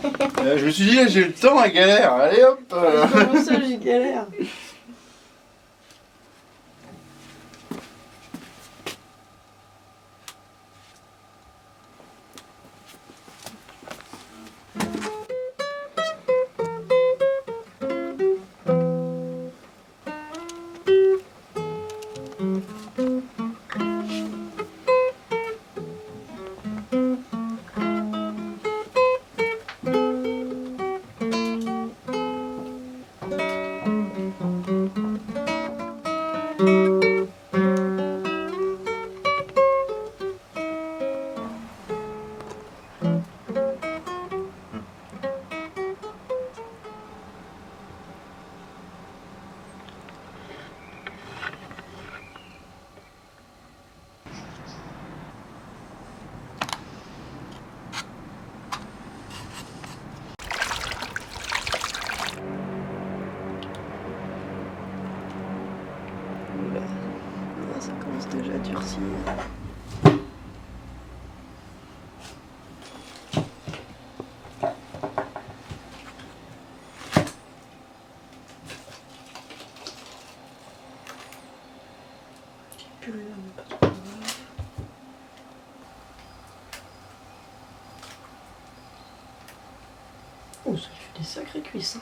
Je me suis dit, là, j'ai le temps, la galère. Allez hop. Comment ça, j'ai galère? Ça commence déjà à durcir. Plus rien, pas trop grave. Oh, ça fait des sacrées cuisses. Hein.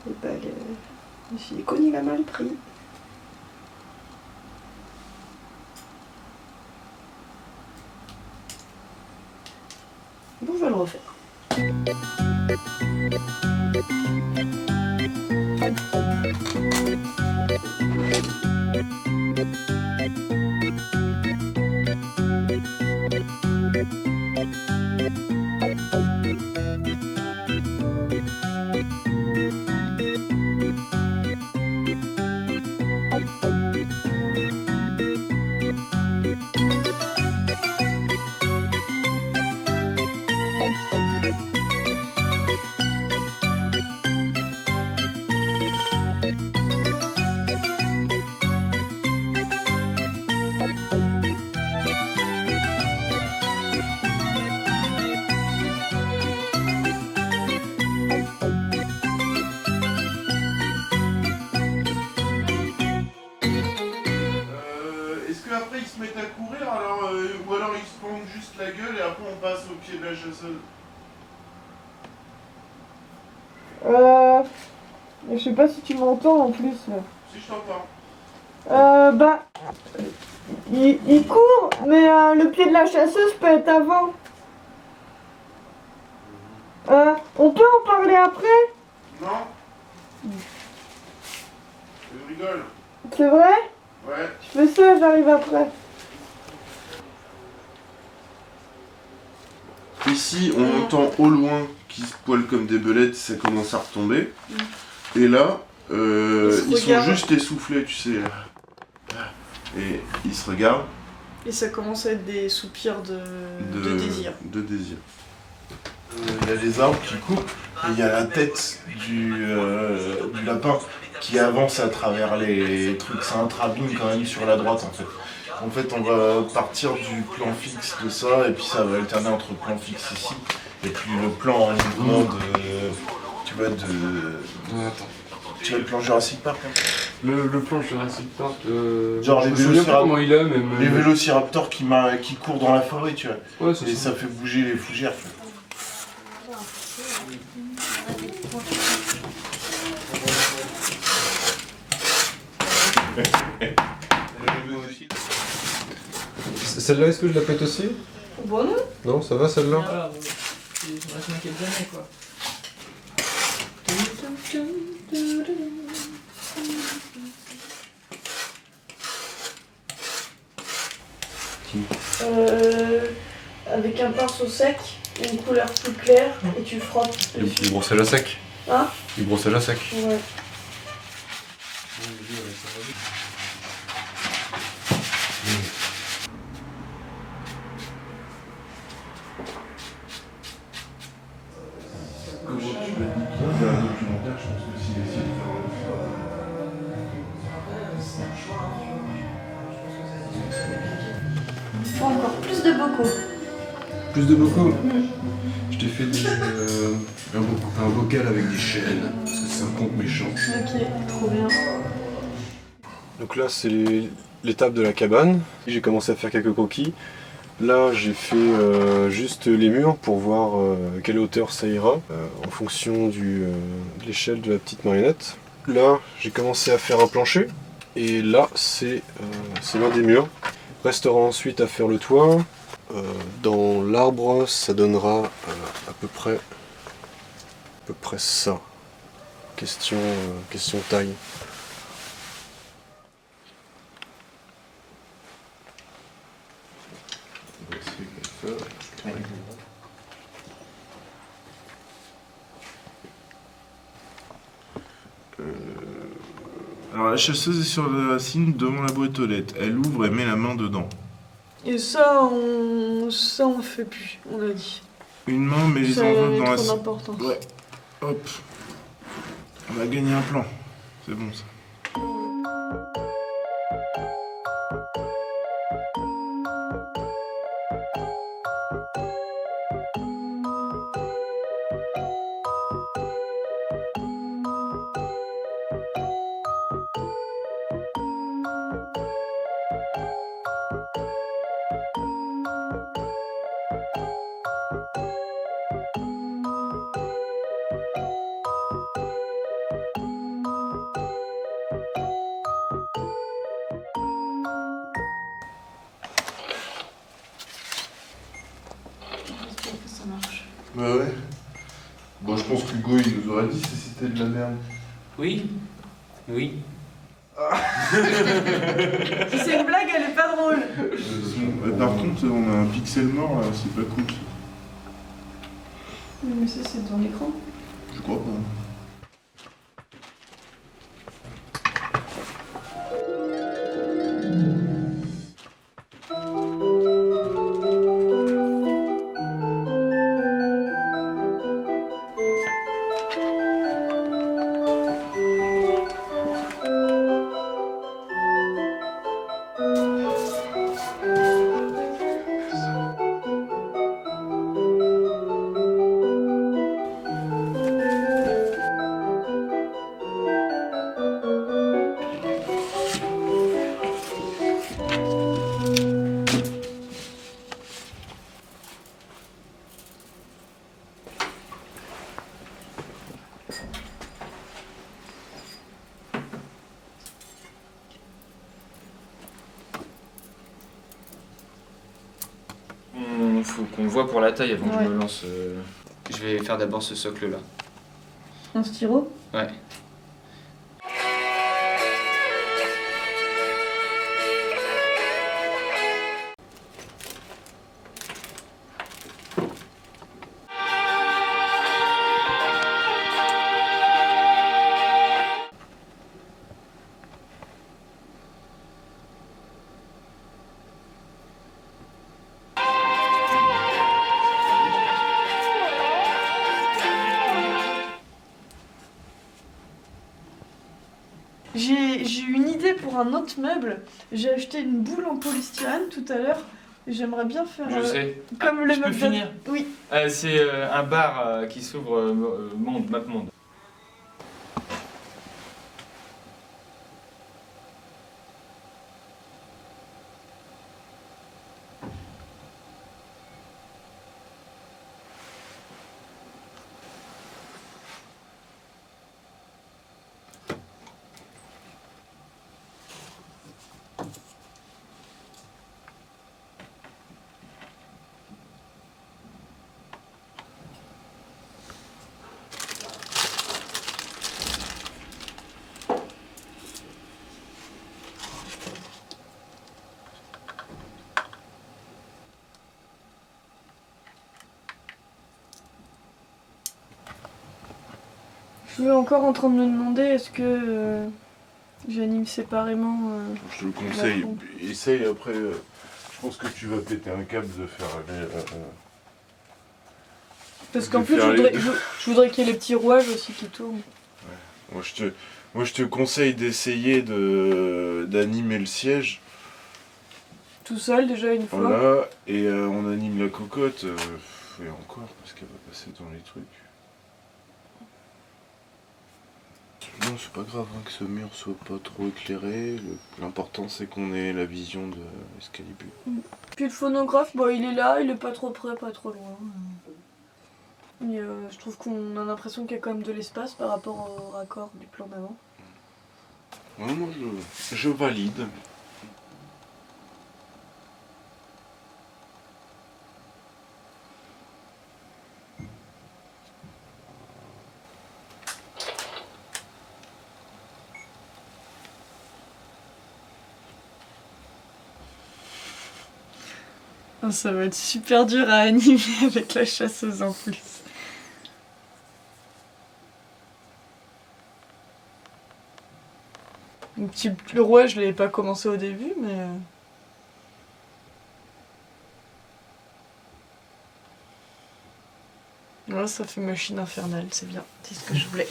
Et bah, le silicone, il a mal pris. Bon, je vais le refaire. Après ils se mettent à courir, alors, ou alors ils se prennent juste la gueule et après on passe au pied de la chasseuse. Je sais pas si tu m'entends en plus. Si je t'entends. Bah, il court, mais le pied de la chasseuse peut être avant. On peut en parler après? Non. Je rigole. C'est vrai? Ouais. Je fais ça, j'arrive après. Ici, on entend au loin qu'ils se poilent comme des belettes, ça commence à retomber. Et là, ils sont juste essoufflés, tu sais. Et ils se regardent. Et ça commence à être des soupirs de désir. De désir. Il y a les arbres qui coupent, et il y a la tête du lapin qui avance à travers les trucs. C'est un travelling quand même sur la droite en fait. En fait, on va partir du plan fixe de ça, et puis ça va alterner entre le plan fixe ici, et puis le plan en mouvement de... Tu vois, attends. Tu vois le plan Jurassic Park hein. Le plan Jurassic Park, genre les vélociraptors, il est, même... les vélociraptors qui courent dans la forêt, tu vois. Ouais, c'est et ça. Ça fait bouger les fougères. Celle-là, est-ce que je la pète aussi? Bon non. Non, ça va celle-là? Voilà, il reste moins quelques années quoi. Avec un pinceau sec, une couleur plus claire, et tu frottes. Du brossage à sec. Hein? Du brossage à sec. Ouais. Comment tu vas niquer un documentaire, je pense que s'il essaie de faire Faut encore plus de bocaux. Plus de bocaux. Je t'ai fait un bocal avec des chaînes, parce que c'est un conte méchant. Ok, trop bien. Donc là, c'est l'étape de la cabane. J'ai commencé à faire quelques croquis. Là, j'ai fait juste les murs pour voir quelle hauteur ça ira en fonction de l'échelle de la petite marionnette. Là, j'ai commencé à faire un plancher. Et là, c'est l'un des murs. Restera ensuite à faire le toit. Dans l'arbre, ça donnera à peu près ça. Question taille. Alors la chasseuse est sur la racine devant la boîte aux lettres. Elle ouvre et met la main dedans. Et ça, on le fait plus, on a dit. Une main met les Ça enveloppes dans avait la trop cime. d'importance. Ouais. Hop. On a gagné un plan. C'est bon ça. J'espère que ça marche. Bah ouais. Bon, je pense qu'Hugo il nous aurait dit si c'était de la merde. Oui. Oui. Si c'est une blague, elle est pas drôle. Par contre, on a un pixel mort là, c'est pas cool. Mais ça, c'est ton écran. Je crois pas. Faut qu'on voit pour la taille avant que Ouais. je me lance. Je vais faire d'abord ce socle là. Un stylo. Ouais. J'ai eu une idée pour un autre meuble. J'ai acheté une boule en polystyrène tout à l'heure. J'aimerais bien faire Je sais. comme le je peux meuble. finir Oui. C'est un bar qui s'ouvre Monde, MapMonde. Je suis encore en train de me demander est-ce que j'anime séparément. Je te le conseille. La pompe. Essaye après. Je pense que tu vas péter un câble de faire. Parce qu'en de plus, faire les deux. je voudrais qu'il y ait les petits rouages aussi qui tournent. Moi, je te conseille d'essayer d'animer le siège tout seul déjà une fois. Voilà, et on anime la cocotte, et encore, parce qu'elle va passer dans les trucs. Non, c'est pas grave hein, que ce mur soit pas trop éclairé, l'important c'est qu'on ait la vision de Excalibur. Puis le phonographe, bon, il est là, il est pas trop près, pas trop loin. Mais je trouve qu'on a l'impression qu'il y a quand même de l'espace par rapport au raccord du plan d'avant. Ouais, moi je valide. Ça va être super dur à animer avec la chasseuse en plus. Le roi, je l'avais pas commencé au début, mais... Ouais, ça fait machine infernale, c'est bien, c'est ce que je voulais.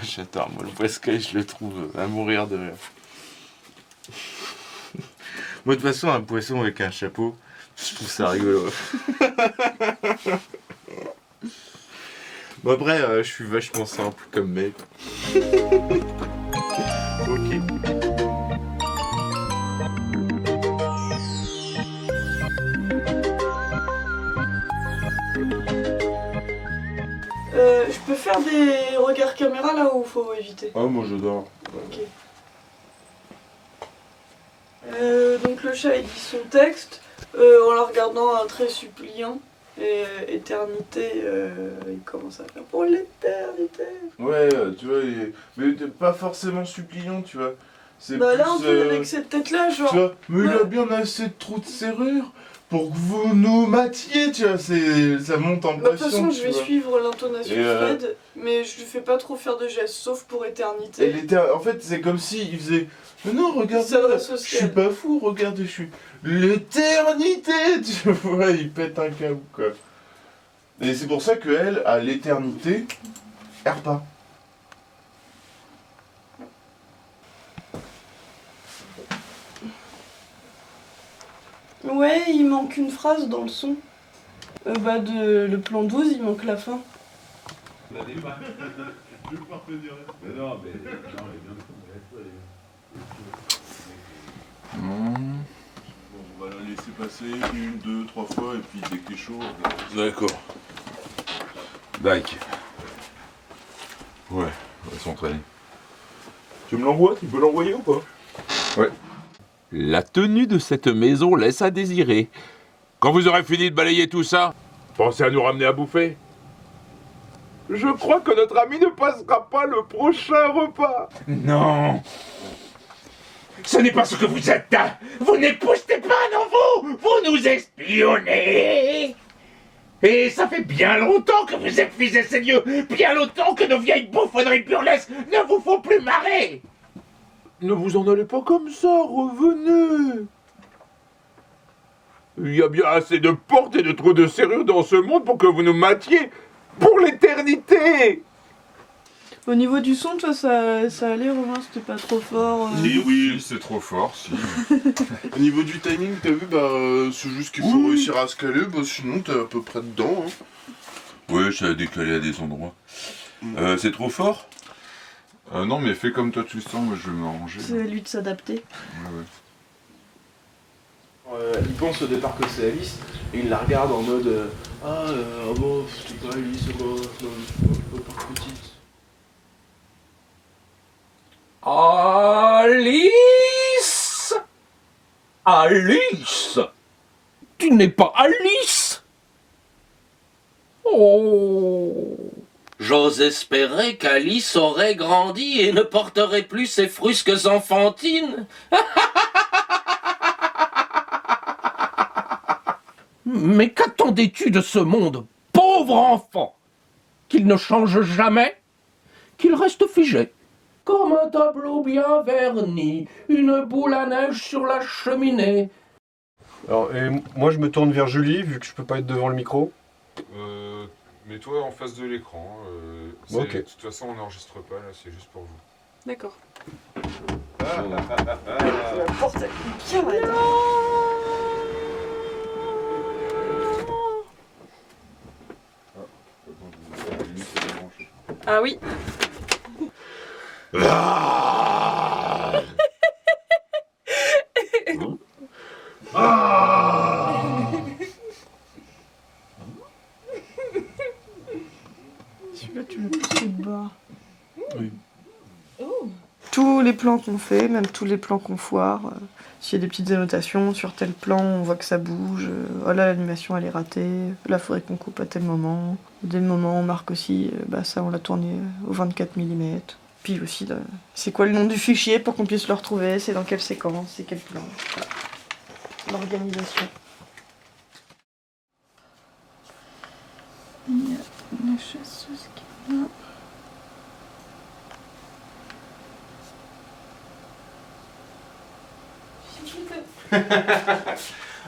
J'adore, moi le Brescaille, je le trouve à mourir de rire. Moi de toute façon, un poisson avec un chapeau, je trouve ça rigolo. Bon après, je suis vachement simple comme mec. Ok. Je peux faire des regards caméra là où faut éviter. Oh moi j'adore. Ok. Donc le chat il dit son texte en la regardant un trait suppliant et éternité, il commence à faire pour l'éternité. Ouais, tu vois, mais pas forcément suppliant, tu vois. C'est Bah plus, là un peu avec cette tête là genre. tu vois, mais il a ouais. bien assez de trous de serrure pour que vous nous matiez, tu vois, ça monte en Bah, de toute pression. façon je vais suivre l'intonation Et, de Fred, mais je lui fais pas trop faire de gestes sauf pour éternité. En fait, c'est comme si il faisait. Mais non, regarde, Ça va, je social. suis pas fou, regardez, je suis. L'éternité. Tu vois, il pète un câble, quoi. Et c'est pour ça qu'elle, à l'éternité, erre pas. Ouais, il manque une phrase dans le son. Le plan 12, il manque la fin. On va la laisser passer 1, 2, 3 fois, et puis dès qu'il est chaud. D'accord. Dac. Ouais, on va s'entraîner. Tu me l'envoies? Tu peux l'envoyer ou pas? Ouais. La tenue de cette maison laisse à désirer. Quand vous aurez fini de balayer tout ça, pensez à nous ramener à bouffer. Je crois que notre ami ne passera pas le prochain repas. Non. Ce n'est pas ce que vous êtes. Vous n'époustez pas, non, vous nous espionnez. Et ça fait bien longtemps que vous épuisez ces lieux, bien longtemps que nos vieilles bouffonneries burlesques ne vous font plus marrer. Ne vous en allez pas comme ça, revenez. Il y a bien assez de portes et de trous de serrure dans ce monde pour que vous nous matiez pour l'éternité. Au niveau du son, toi, ça allait, Romain, c'était pas trop fort. Oui, c'est trop fort, si. Au niveau du timing, t'as vu, c'est juste qu'il faut réussir à se caler, sinon t'es à peu près dedans. Hein. Ouais, je savais décaler à des endroits. C'est trop fort? Non, mais fais comme toi tu le sens, moi je vais m'arranger. C'est à lui de s'adapter. Ouais. Il pense au départ que c'est Alice, et il la regarde en mode bon, c'est pas Alice, pas petite. Alice! Alice! Tu n'es pas Alice? Oh! J'ose espérer qu'Alice aurait grandi et ne porterait plus ses frusques enfantines. Mais qu'attendais-tu de ce monde, pauvre enfant? Qu'il ne change jamais? Qu'il reste figé? Comme un tableau bien verni, une boule à neige sur la cheminée. Alors, moi je me tourne vers Julie, vu que je peux pas être devant le micro. Mets-toi en face de l'écran. Ok. De toute façon, on n'enregistre pas, là, c'est juste pour vous. D'accord. La porte elle est bien raide. Ah oui. Celui-là, tu le pousses de bas. Oui. Tous les plans qu'on fait, même tous les plans qu'on foire, s'il y a des petites annotations, sur tel plan on voit que ça bouge, oh là l'animation elle est ratée, là faudrait qu'on coupe à tel moment. Des moments on marque aussi, bah ça on l'a tourné au 24 mm. Puis aussi, c'est quoi le nom du fichier pour qu'on puisse le retrouver, c'est dans quelle séquence, c'est quel plan. Voilà. L'organisation. Il y a la chasseuse qui est là.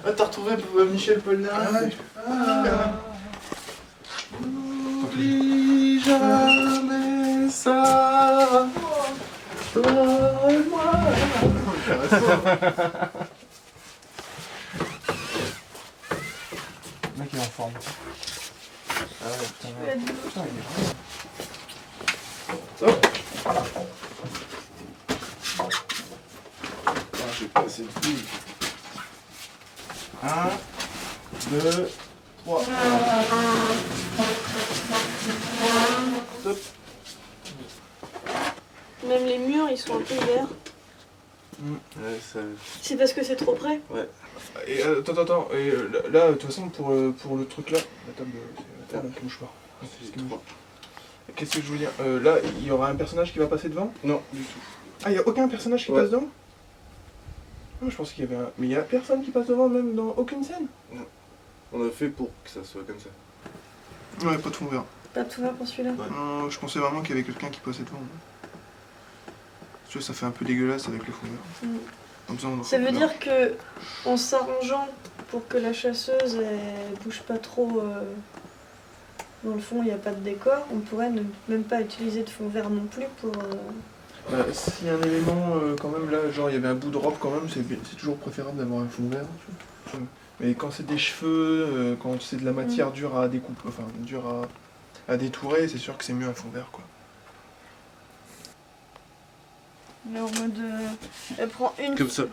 Ah, t'as retrouvé Michel Polnareff. N'oublie jamais ça. Moi. Le mec est en forme. Ah ouais, putain, j'ai pas assez de billes. 1, 2, 3. Stop. Même les murs ils sont un peu verts. Ouais, ça... C'est parce que c'est trop près. Ouais. Et attends, et là, de toute façon, pour le truc là, la table, c'est la table qui bouge pas. Qu'est-ce que je veux dire là, il y aura un personnage qui va passer devant? Non, du tout. Ah, il n'y a aucun personnage qui passe devant? Ah, je pensais qu'il y avait un... Mais il n'y a personne qui passe devant, même dans aucune scène? Non. On a fait pour que ça soit comme ça. Ouais, pas de fond vert. Pas tout va pour celui-là. Ouais. Non, je pensais vraiment qu'il y avait quelqu'un qui passait devant. Tu vois, ça fait un peu dégueulasse avec le fond vert. Comme ça, on Ça veut dire que, en s'arrangeant pour que la chasseuse elle bouge pas trop dans le fond, il n'y a pas de décor, on pourrait ne même pas utiliser de fond vert non plus pour... S'il y a un élément, quand même, là, genre il y avait un bout de robe quand même, c'est toujours préférable d'avoir un fond vert. Tu vois. Mais quand c'est des cheveux, quand c'est de la matière dure à découper, enfin dure à détourer, c'est sûr que c'est mieux un fond vert, quoi. Mais en mode... elle prend une... Comme ça.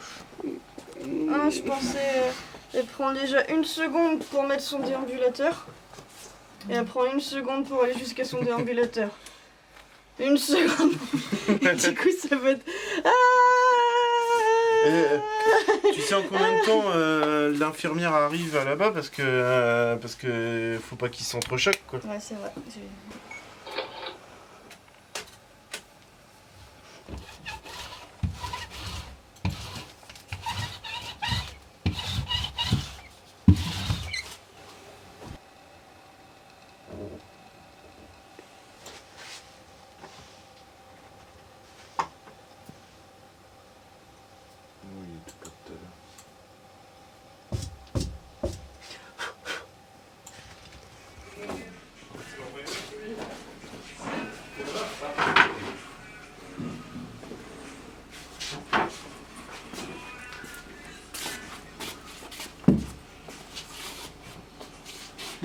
Ah, je pensais... elle prend déjà 1 seconde pour mettre son déambulateur. Et elle prend 1 seconde pour aller jusqu'à son déambulateur. 1 seconde. Du coup, ça va être... Tu sais en combien de temps l'infirmière arrive là-bas parce que faut pas qu'ils s'entrechoquent, quoi. Ouais, c'est vrai.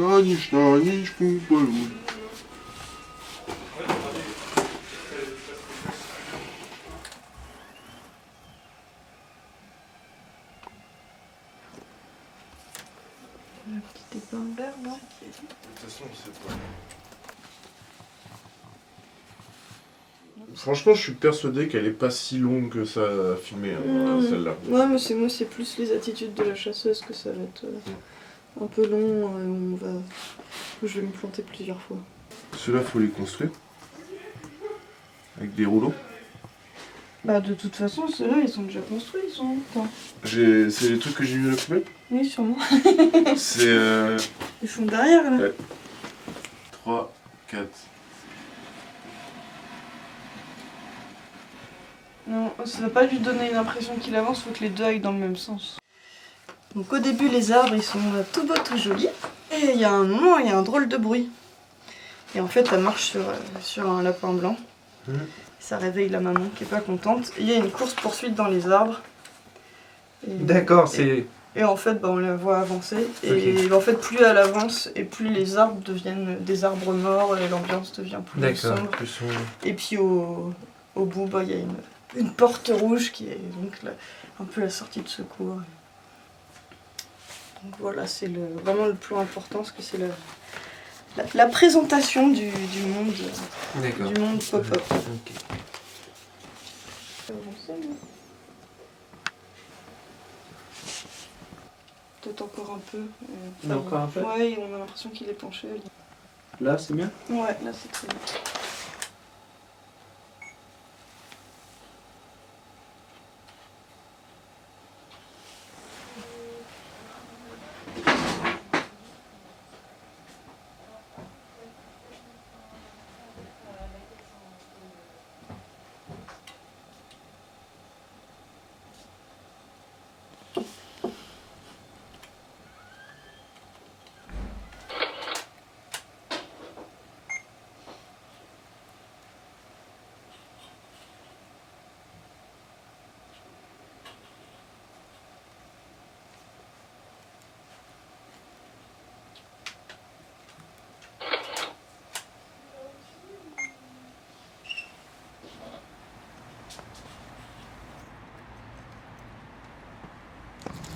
Le petit épingle vert, non? De toute façon, c'est pas... Franchement, je suis persuadé qu'elle est pas si longue que ça à filmer, hein, celle-là. Ouais, mais moi, c'est plus les attitudes de la chasseuse que ça va être un peu long, où je vais me planter plusieurs fois. Ceux-là, faut les construire. Avec des rouleaux. Bah, de toute façon, ceux-là, ils sont déjà construits, ils sont... Attends. C'est les trucs que j'ai mis à la poubelle. Oui, sûrement. C'est Ils sont derrière, là. Ouais. 3, 4. Non, ça va pas lui donner une impression qu'il avance, faut que les deux aillent dans le même sens. Donc au début, les arbres, ils sont tout beaux, tout jolis. Et il y a un moment, il y a un drôle de bruit. Et en fait, elle marche sur un lapin blanc. Ça réveille la maman qui est pas contente. Et il y a une course-poursuite dans les arbres. D'accord, c'est. Et en fait, bah, on la voit avancer. Et en fait, plus elle avance, et plus les arbres deviennent des arbres morts, et l'ambiance devient plus sombre. Et puis au bout, bah, il y a une porte rouge qui est donc un peu la sortie de secours. Donc voilà, c'est vraiment le plan important, parce que c'est la présentation du monde pop-up. Ok. Peut-être encore un peu. Encore un peu. Ouais, on a l'impression qu'il est penché. Là, c'est bien. Ouais, là c'est très bien.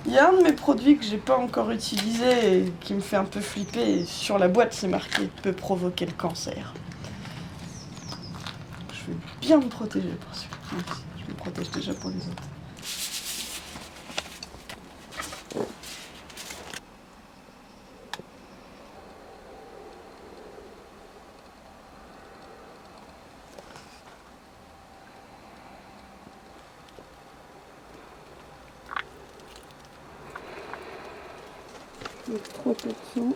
Il y a un de mes produits que j'ai pas encore utilisé et qui me fait un peu flipper. Et sur la boîte, c'est marqué peut provoquer le cancer. Je vais bien me protéger pour celui-ci. Je me protège déjà pour les autres. Donc 3%.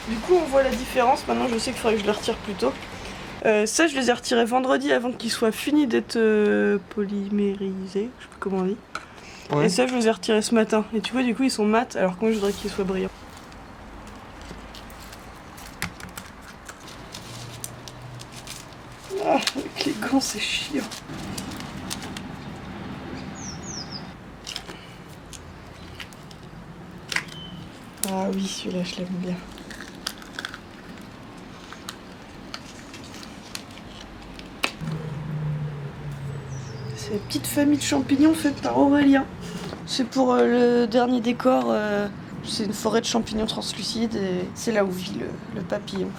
Du coup, on voit la différence. Maintenant, je sais qu'il faudrait que je les retire plus tôt. Ça, je les ai retirés vendredi avant qu'ils soient finis d'être polymérisés. Je sais plus comment on dit. Ouais. Et ça, je les ai retirés ce matin. Et tu vois, du coup, ils sont mat, alors que moi, je voudrais qu'ils soient brillants. Ah, avec les gants, c'est chiant. Ah oui, celui-là, je l'aime bien. C'est la petite famille de champignons faite par Aurélien. C'est pour le dernier décor. C'est une forêt de champignons translucides et c'est là où vit le papillon.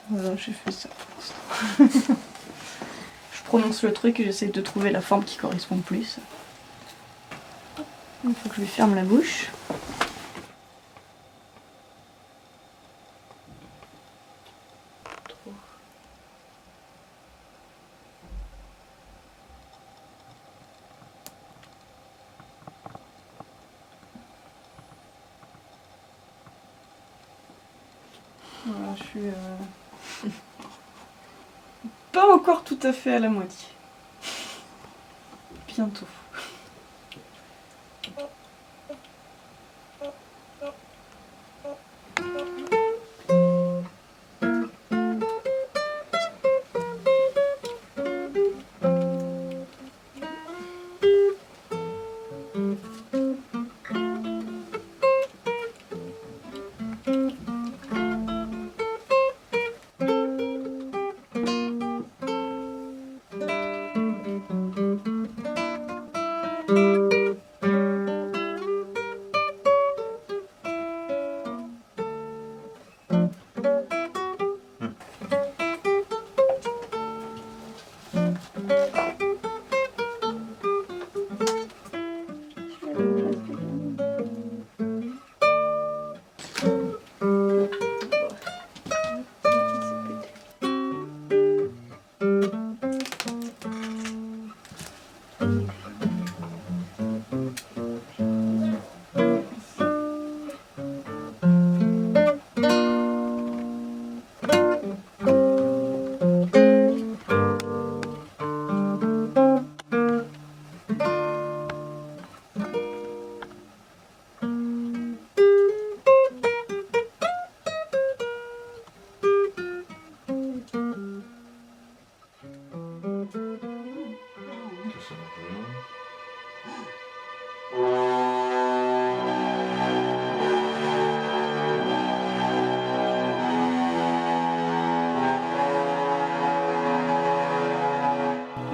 Voilà, j'ai fait ça pour l'instant. Je prononce le truc et j'essaie de trouver la forme qui correspond le plus. Il faut que je lui ferme la bouche. Voilà, je suis pas encore tout à fait à la moitié. Bientôt.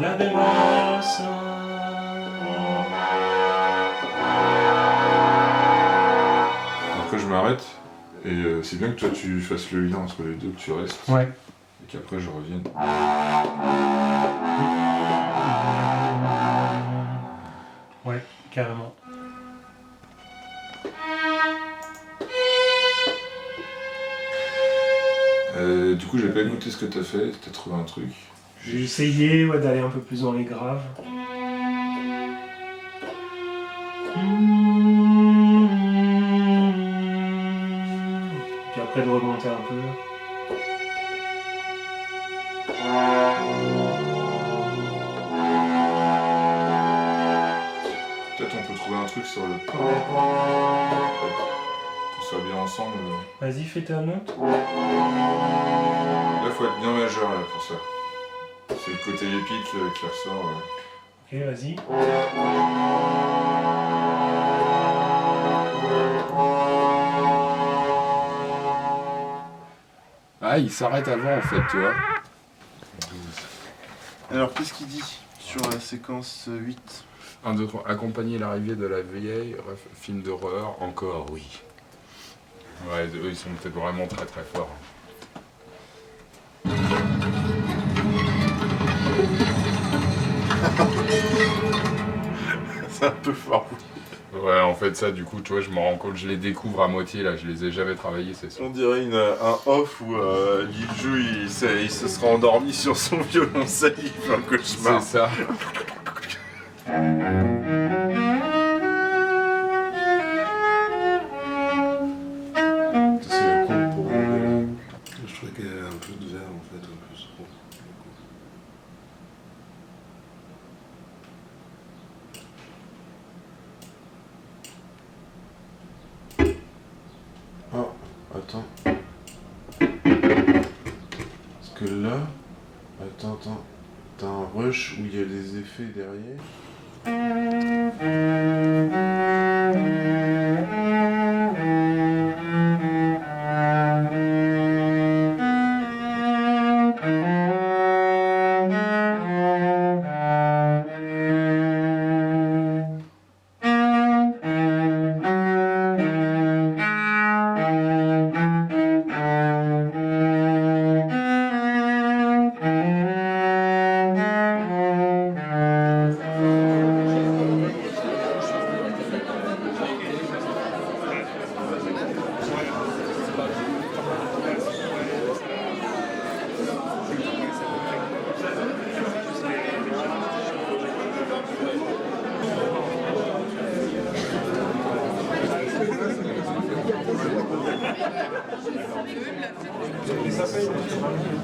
La démence. Après, je m'arrête. Et c'est bien que toi tu fasses le lien entre les deux, que tu restes. Ouais. Et qu'après je revienne. Ouais, carrément. Du coup, j'ai pas écouté ce que t'as fait. T'as trouvé un truc. J'ai essayé d'aller un peu plus dans les graves. Puis après de remonter un peu. Peut-être on peut trouver un truc sur le qu'on soit bien ensemble. Vas-y, fais ta note. Là, faut être bien majeur là pour ça. C'est le côté épique qui ressort. Ok, vas-y. Ah, il s'arrête avant en fait, tu vois. Alors, qu'est-ce qu'il dit sur la séquence 8? 1, 2, 3. Accompagner l'arrivée de la vieille, film d'horreur, encore, oui. Ouais, eux, ils sont peut-être vraiment très très forts. C'est un peu fort. Ouais, en fait, ça, du coup, tu vois, je me rends compte, je les découvre à moitié là, je les ai jamais travaillés, c'est sûr. On dirait un off où Lil il se sera endormi sur son violoncelle, il fait un cauchemar. C'est ça. C'est la compte pour enlever. Je trouvais qu'il y avait un peu de verre en fait, un peu trop. Oh, attends. Parce que là... Attends. T'as un rush où il y a des effets derrière.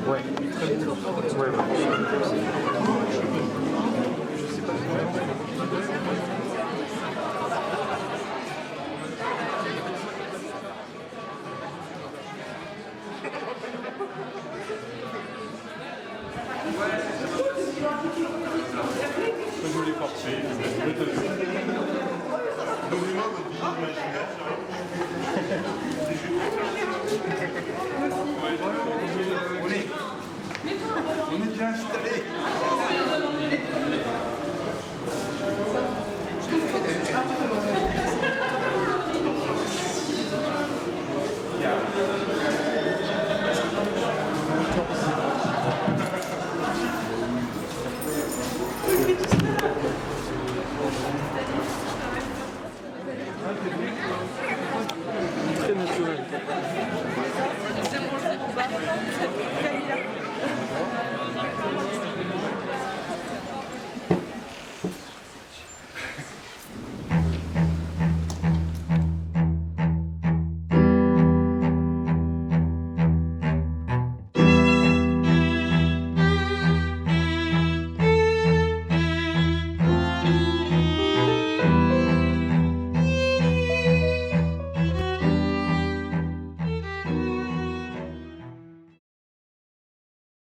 Ouais.